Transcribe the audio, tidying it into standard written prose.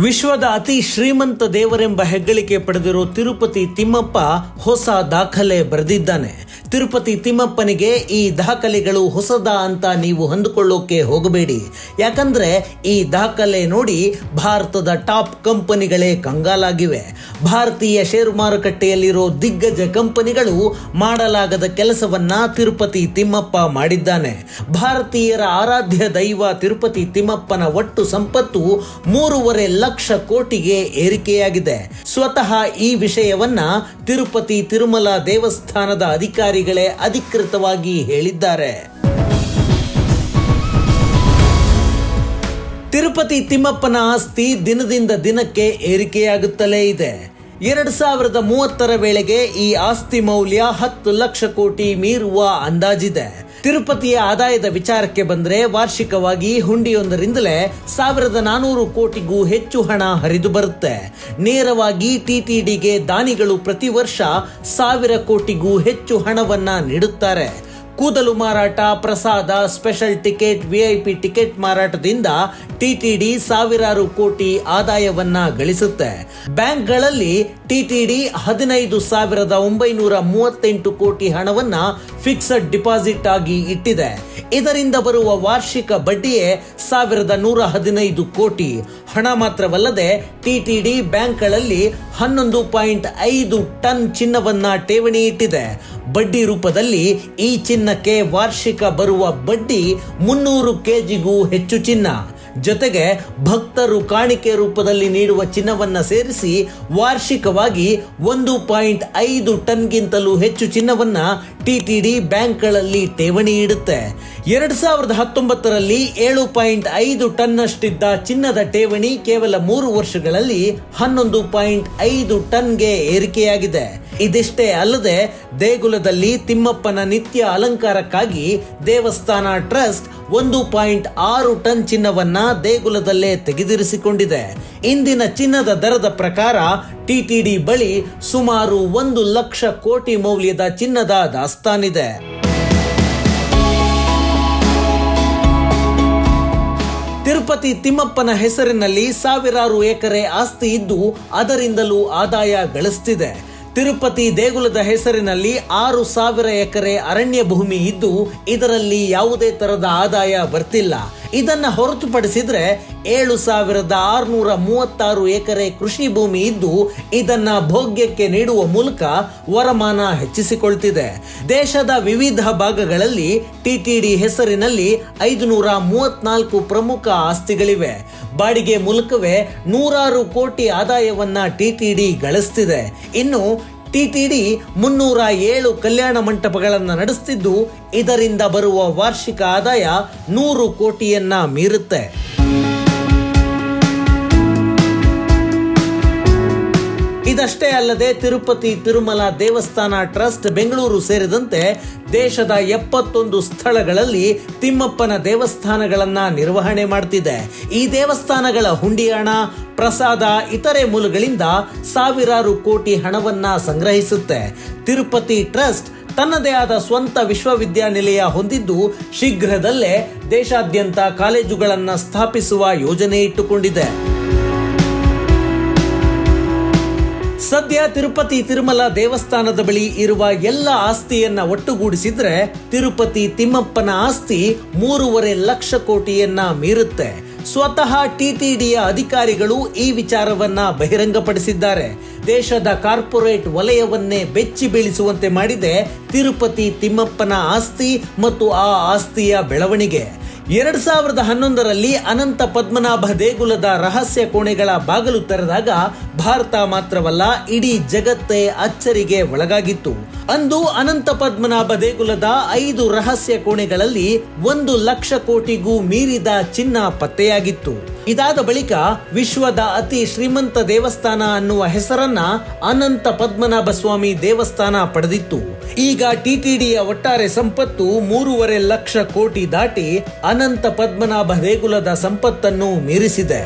ವಿಶ್ವದ ಅತಿ ಶ್ರೀಮಂತ ದೇವರೆಂಬ ಹೆಗ್ಗಳಿಕೆ ಪಡೆದಿರೋ ತಿರುಪತಿ ತಿಮ್ಮಪ್ಪ ಹೊಸ ದಾಖಲೆ ಬರೆದಿದ್ದಾನೆ. ತಿರುಪತಿ ತಿಮ್ಮಪ್ಪನಿಗೆ ಈ ದಾಖಲೆಗಳು ಹೊಸದ ಅಂತ ನೀವು ಅಂದುಕೊಳ್ಳೋಕೆ ಹೋಗಬೇಡಿ. ಯಾಕಂದ್ರೆ ಈ ದಾಖಲೆ ನೋಡಿ ಭಾರತದ ಟಾಪ್ ಕಂಪನಿಗಳೇ ಕಂಗಾಲಾಗಿವೆ. ಭಾರತೀಯ ಷೇರು ಮಾರುಕಟ್ಟೆಯಲ್ಲಿರೋ ದಿಗ್ಗಜ ಕಂಪನಿಗಳು ಮಾಡಲಾಗದ ಕೆಲಸವನ್ನ ತಿರುಪತಿ ತಿಮ್ಮಪ್ಪ ಮಾಡಿದ್ದಾನೆ. ಭಾರತೀಯರ ಆರಾಧ್ಯ ದೈವ ತಿರುಪತಿ ತಿಮ್ಮಪ್ಪನ ಒಟ್ಟು ಸಂಪತ್ತು 3.5 ಲಕ್ಷ ಕೋಟಿಗೆ ಏರಿಕೆಯಾಗಿದೆ. ಸ್ವತಃ ಈ ವಿಷಯವನ್ನ ತಿರುಪತಿ ತಿರುಮಲ ದೇವಸ್ಥಾನದ ಅಧಿಕಾರಿಗಳೇ ಅಧಿಕೃತವಾಗಿ ಹೇಳಿದ್ದಾರೆ. ತಿರುಪತಿ ತಿಮ್ಮಪ್ಪನ ಆಸ್ತಿ ದಿನದಿಂದ ದಿನಕ್ಕೆ ಏರಿಕೆಯಾಗುತ್ತಲೇ ಇದೆ. 2030 ವೇಳೆಗೆ ಈ ಆಸ್ತಿ ಮೌಲ್ಯ 10 ಲಕ್ಷ ಕೋಟಿ ಮೀರುವ ಅಂದಾಜಿದೆ. ತಿರುಪತಿಯ ಆದಾಯದ ವಿಚಾರಕ್ಕೆ ಬಂದ್ರೆ ವಾರ್ಷಿಕವಾಗಿ ಹುಂಡಿಯೊಂದರಿಂದಲೇ 1400 ಕೋಟಿಗೂ ಹೆಚ್ಚು ಹಣ ಹರಿದು ಬರುತ್ತೆ. ನೇರವಾಗಿ ಟಿಟಿಡಿಗೆ ದಾನಿಗಳು ಪ್ರತಿ ವರ್ಷ 1000 ಕೋಟಿಗೂ ಹೆಚ್ಚು ಹಣವನ್ನ ನೀಡುತ್ತಾರೆ. ಕೂದಲು ಮಾರಾಟ, ಪ್ರಸಾದ, ಸ್ಪೆಷಲ್ ಟಿಕೆಟ್, ವಿಐಪಿ ಟಿಕೆಟ್ ಮಾರಾಟದಿಂದ ಟಿಟಿಡಿ ಸಾವಿರಾರು ಕೋಟಿ ಆದಾಯವನ್ನ ಗಳಿಸುತ್ತೆ. ಬ್ಯಾಂಕ್ಗಳಲ್ಲಿ ಟಿಟಿಡಿ 15,938 ಕೋಟಿ ಹಣವನ್ನ ಫಿಕ್ಸಡ್ ಡಿಪಾಸಿಟ್ ಆಗಿ ಇಟ್ಟಿದೆ. ಇದರಿಂದ ಬರುವ ವಾರ್ಷಿಕ ಬಡ್ಡಿಯೇ 1,115 ಕೋಟಿ. ಹಣ ಮಾತ್ರವಲ್ಲದೆ ಟಿಟಿಡಿ ಬ್ಯಾಂಕ್ಗಳಲ್ಲಿ 11.5 ಟನ್ ಚಿನ್ನವನ್ನ ಠೇವಣಿ ಇಟ್ಟಿದೆ. ಬಡ್ಡಿ ರೂಪದಲ್ಲಿ ಈ ಚಿನ್ನಕ್ಕೆ ವಾರ್ಷಿಕ ಬರುವ ಬಡ್ಡಿ 300 ಕೆಜಿಗೂ ಹೆಚ್ಚು ಚಿನ್ನ. ಜೊತೆಗೆ ಭಕ್ತರು ಕಾಣಿಕೆ ರೂಪದಲ್ಲಿ ನೀಡುವ ಚಿನ್ನವನ್ನ ಸೇರಿಸಿ ವಾರ್ಷಿಕವಾಗಿ 1.5 ಟನ್ಗಿಂತಲೂ ಹೆಚ್ಚು ಚಿನ್ನವನ್ನ ಟಿಟಿಡಿ ಬ್ಯಾಂಕ್ಗಳಲ್ಲಿ ಠೇವಣಿ ಇಡುತ್ತೆ. 2019ರಲ್ಲಿ 7.5 ಟನ್ನಷ್ಟಿದ್ದ ಚಿನ್ನದ ಠೇವಣಿ ಕೇವಲ 3 ವರ್ಷಗಳಲ್ಲಿ 11.5 ಟನ್ಗೆ ಏರಿಕೆಯಾಗಿದೆ. ಇದಿಷ್ಟೇ ಅಲ್ಲದೆ ದೇಗುಲದಲ್ಲಿ ತಿಮ್ಮಪ್ಪನ ನಿತ್ಯ ಅಲಂಕಾರಕ್ಕಾಗಿ ದೇವಸ್ಥಾನ ಟ್ರಸ್ಟ್ 1.6 ಟನ್ ಚಿನ್ನವನ್ನ ದೇಗುಲದಲ್ಲೇ ತೆಗೆದಿರಿಸಿಕೊಂಡಿದೆ. ಇಂದಿನ ಚಿನ್ನದ ದರದ ಪ್ರಕಾರ ಟಿಟಿಡಿ ಬಳಿ ಸುಮಾರು 1 ಲಕ್ಷ ಕೋಟಿ ಮೌಲ್ಯದ ಚಿನ್ನದ ದಾಸ್ತಾನಿದೆ. ತಿರುಪತಿ ತಿಮ್ಮಪ್ಪನ ಹೆಸರಿನಲ್ಲಿ ಸಾವಿರಾರು ಎಕರೆ ಆಸ್ತಿ ಇದ್ದು ಅದರಿಂದಲೂ ಆದಾಯ ಗಳಿಸುತ್ತಿದೆ. ತಿರುಪತಿ ದೇಗುಲದ ಹೆಸರಿನಲ್ಲಿ 6,000 ಎಕರೆ ಅರಣ್ಯ ಭೂಮಿ ಇದ್ದು ಇದರಲ್ಲಿ ಯಾವುದೇ ತರದ ಆದಾಯ ಬರ್ತಿಲ್ಲ. ಇದನ್ನ ಹೊರತುಪಡಿಸಿದ್ರೆ 7,636 ಎಕರೆ ಕೃಷಿ ಭೂಮಿ ಇದ್ದು ಇದನ್ನ ಭೋಗ್ಯಕ್ಕೆ ನೀಡುವ ಮೂಲಕ ವರಮಾನ ಹೆಚ್ಚಿಸಿಕೊಳ್ತಿದೆ. ದೇಶದ ವಿವಿಧ ಭಾಗಗಳಲ್ಲಿ ಟಿಟಿಡಿ ಹೆಸರಿನಲ್ಲಿ 534 ಪ್ರಮುಖ ಆಸ್ತಿಗಳಿವೆ. ಬಾಡಿಗೆ ಮೂಲಕವೇ 100 ಕೋಟಿ ಆದಾಯವನ್ನ ಟಿಟಿಡಿ ಗಳಿಸುತ್ತಿದೆ. ಇನ್ನು ಟಿಟಿಡಿ 307 ಕಲ್ಯಾಣ ಮಂಟಪಗಳನ್ನು ನಡೆಸುತ್ತಿದ್ದು ಇದರಿಂದ ಬರುವ ವಾರ್ಷಿಕ ಆದಾಯ 100 ಕೋಟಿಯನ್ನ ಮೀರುತ್ತೆ. ಇದಷ್ಟೇ ಅಲ್ಲದೆ ತಿರುಪತಿ ತಿರುಮಲ ದೇವಸ್ಥಾನ ಟ್ರಸ್ಟ್ ಬೆಂಗಳೂರು ಸೇರಿದಂತೆ ದೇಶದ 71 ಸ್ಥಳಗಳಲ್ಲಿ ತಿಮ್ಮಪ್ಪನ ದೇವಸ್ಥಾನಗಳನ್ನ ನಿರ್ವಹಣೆ ಮಾಡ್ತಿದೆ. ಈ ದೇವಸ್ಥಾನಗಳ ಹುಂಡಿ ಹಣ, ಪ್ರಸಾದ, ಇತರೆ ಮೂಲಗಳಿಂದ ಸಾವಿರಾರು ಕೋಟಿ ಹಣವನ್ನ ಸಂಗ್ರಹಿಸುತ್ತೆ. ತಿರುಪತಿ ಟ್ರಸ್ಟ್ ತನ್ನದೇ ಆದ ಸ್ವಂತ ವಿಶ್ವವಿದ್ಯಾನಿಲಯ ಹೊಂದಿದ್ದು ಶೀಘ್ರದಲ್ಲೇ ದೇಶಾದ್ಯಂತ ಕಾಲೇಜುಗಳನ್ನ ಸ್ಥಾಪಿಸುವ ಯೋಜನೆ ಇಟ್ಟುಕೊಂಡಿದೆ. ಸದ್ಯ ತಿರುಪತಿ ತಿರುಮಲ ದೇವಸ್ಥಾನದ ಬಳಿ ಇರುವ ಎಲ್ಲ ಆಸ್ತಿಯನ್ನ ಒಟ್ಟುಗೂಡಿಸಿದ್ರೆ ತಿರುಪತಿ ತಿಮ್ಮಪ್ಪನ ಆಸ್ತಿ 3.5 ಲಕ್ಷ ಕೋಟಿಯನ್ನ ಮೀರುತ್ತೆ. ಸ್ವತಃ ಟಿಟಿಡಿಯ ಅಧಿಕಾರಿಗಳು ಈ ವಿಚಾರವನ್ನ ಬಹಿರಂಗಪಡಿಸಿದ್ದಾರೆ. ದೇಶದ ಕಾರ್ಪೊರೇಟ್ ವಲಯವನ್ನೇ ಬೆಚ್ಚಿ ಬೀಳಿಸುವಂತೆ ಮಾಡಿದೆ ತಿರುಪತಿ ತಿಮ್ಮಪ್ಪನ ಆಸ್ತಿ ಮತ್ತು ಆ ಆಸ್ತಿಯ ಬೆಳವಣಿಗೆ. 2011ರಲ್ಲಿ ಅನಂತ ಪದ್ಮನಾಭ ದೇಗುಲದ ರಹಸ್ಯ ಕೋಣೆಗಳ ಬಾಗಿಲು ತೆರೆದಾಗ ಭಾರತ ಮಾತ್ರವಲ್ಲ ಇಡೀ ಜಗತ್ತೇ ಅಚ್ಚರಿಗೆ ಒಳಗಾಗಿತ್ತು. ಅಂದು ಅನಂತ ಪದ್ಮನಾಭ ದೇಗುಲದ 5 ರಹಸ್ಯ ಕೋಣೆಗಳಲ್ಲಿ 1 ಲಕ್ಷ ಕೋಟಿಗೂ ಮೀರಿದ ಚಿನ್ನ ಪತ್ತೆಯಾಗಿತ್ತು. ಇದಾದ ಬಳಿಕ ವಿಶ್ವದ ಅತಿ ಶ್ರೀಮಂತ ದೇವಸ್ಥಾನ ಅನ್ನುವ ಹೆಸರನ್ನ ಅನಂತ ಪದ್ಮನಾಭ ಸ್ವಾಮಿ ದೇವಸ್ಥಾನ ಪಡೆದಿತ್ತು. ಈಗ ಟಿಟಿಡಿಯ ಒಟ್ಟಾರೆ ಸಂಪತ್ತು 3.5 ಲಕ್ಷ ಕೋಟಿ ದಾಟಿ ಅನಂತ ಪದ್ಮನಾಭ ದೇಗುಲದ ಸಂಪತ್ತನ್ನು ಮೀರಿಸಿದೆ.